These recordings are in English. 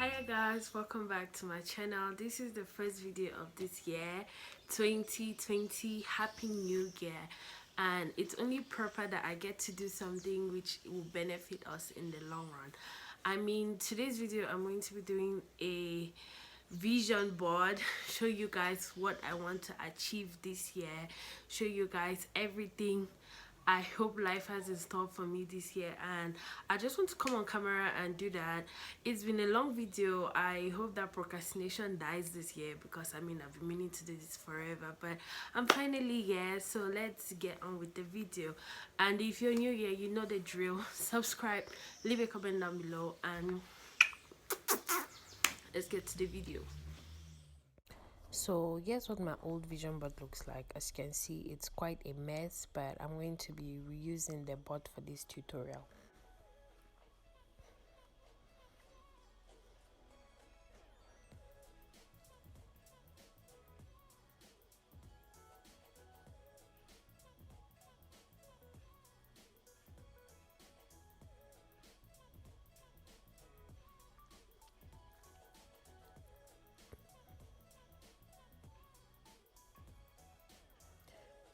Hiya guys, welcome back to my channel. This is the first video of this year 2020. Happy New Year, and it's only proper that I get to do something which will benefit us in the long run. I mean, today's video I'm going to be doing a vision board, show you guys what I want to achieve this year, show you guys everything I hope life has in store for me this year, and I just want to come on camera and do that. It's been a long video. I hope that procrastination dies this year, because I mean I've been meaning to do this forever, but I'm finally here. So let's get on with the video. And if you're new here, you know the drill. Subscribe, leave a comment down below, and let's get to the video. So here's what my old vision board looks like. As you can see, it's quite a mess, but I'm going to be reusing the board for this tutorial.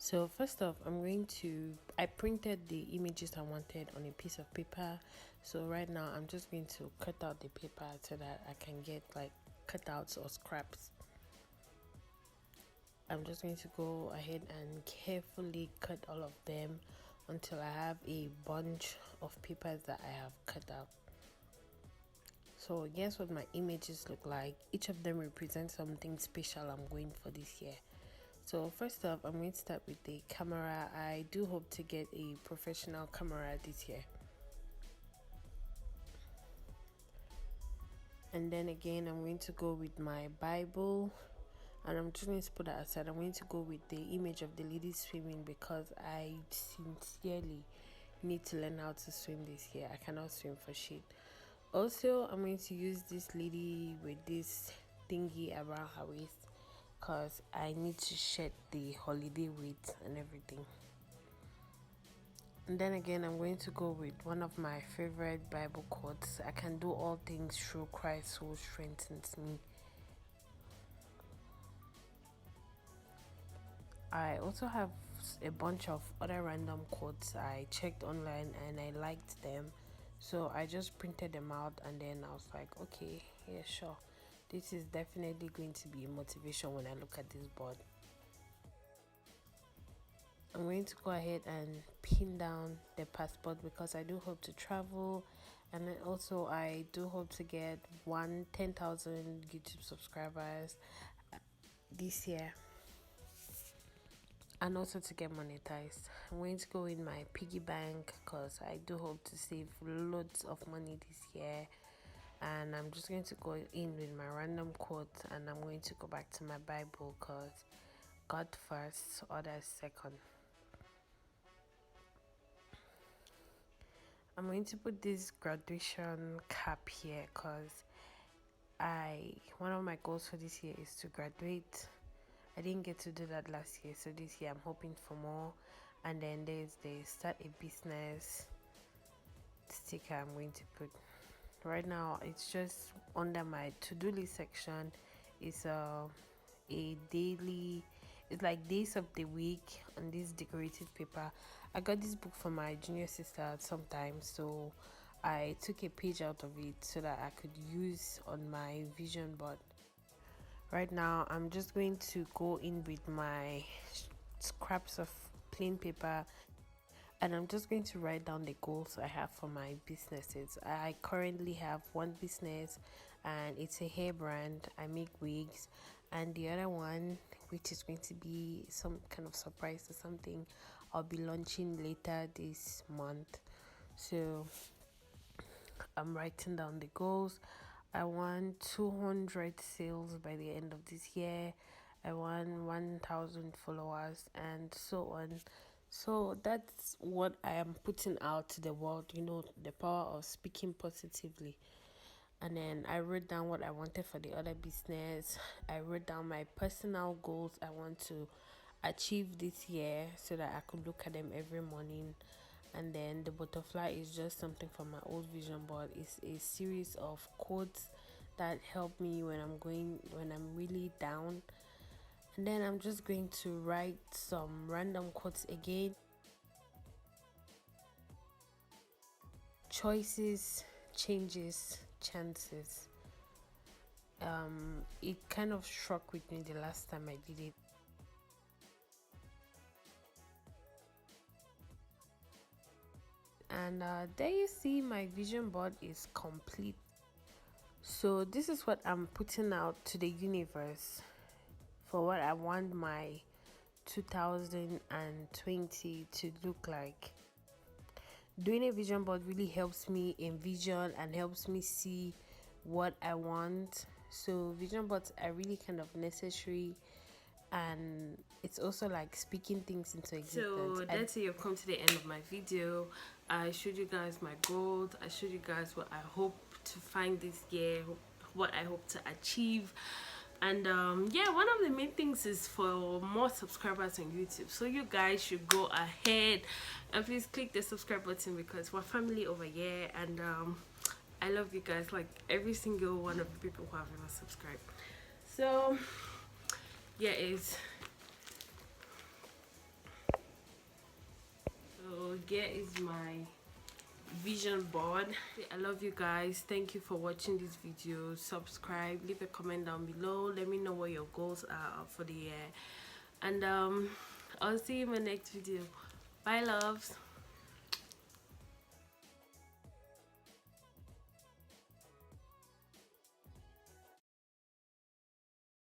So first off, I printed the images I wanted on a piece of paper. So right now I'm just going to cut out the paper so that I can get like cutouts or scraps. I'm just going to go ahead and carefully cut all of them until I have a bunch of papers that I have cut out. So guess what my images look like. Each of them represents something special I'm going for this year. So first off, I'm going to start with the camera. I do hope to get a professional camera this year. And then again, I'm going to go with my Bible, and I'm just going to put that aside. I'm going to go with the image of the lady swimming, because I sincerely need to learn how to swim this year. I cannot swim for shit. Also, I'm going to use this lady with this thingy around her waist, because I need to shed the holiday weight and everything. And then again, I'm going to go with one of my favorite Bible quotes: I can do all things through Christ who strengthens me. I also have a bunch of other random quotes I checked online and I liked them, so I just printed them out, and then I was like, okay, yeah, sure, this is definitely going to be a motivation when I look at this board. I'm going to go ahead and pin down the passport, because I do hope to travel, and then also I do hope to get 10,000 YouTube subscribers this year, and also to get monetized. I'm going to go in my piggy bank, because I do hope to save loads of money this year. And I'm just going to go in with my random quote, and I'm going to go back to my Bible, because God first, others second. I'm going to put this graduation cap here, because one of my goals for this year is to graduate. I didn't get to do that last year, so this year I'm hoping for more. And then there's the start a business sticker I'm going to put. Right now it's just under my to-do list section. It's a daily, it's like days of the week on this decorative paper. I got this book from my junior sister at some time, so I took a page out of it so that I could use on my vision board. Right now I'm just going to go in with my scraps of plain paper, and I'm just going to write down the goals I have for my businesses. I currently have one business, and it's a hair brand. I make wigs, and the other one, which is going to be some kind of surprise or something, I'll be launching later this month. So I'm writing down the goals. I want 200 sales by the end of this year. I want 1,000 followers, and so on. So that's what I am putting out to the world, the power of speaking positively. And then I wrote down what I wanted for the other business. I wrote down my personal goals I want to achieve this year, so that I could look at them every morning. And then the butterfly is just something from my old vision board. It's a series of quotes that help me when I'm really down. And then I'm just going to write some random quotes again. Choices changes chances. It kind of struck with me the last time I did it. And there you see, my vision board is complete. So this is what I'm putting out to the universe for what I want my 2020 to look like. Doing a vision board really helps me envision and helps me see what I want. So vision boards are really kind of necessary, and it's also like speaking things into existence. So that's it. You've come to the end of my video. I showed you guys my goals. I showed you guys what I hope to find this year, what I hope to achieve. And yeah, one of the main things is for more subscribers on YouTube. So you guys should go ahead and please click the subscribe button, because we're family over here. And I love you guys, like every single one of the people who have ever subscribed. So yeah, here is my vision board. I love you guys. Thank you for watching this video. Subscribe, leave a comment down below, let me know what your goals are for the year, and I'll see you in my next video. Bye, loves.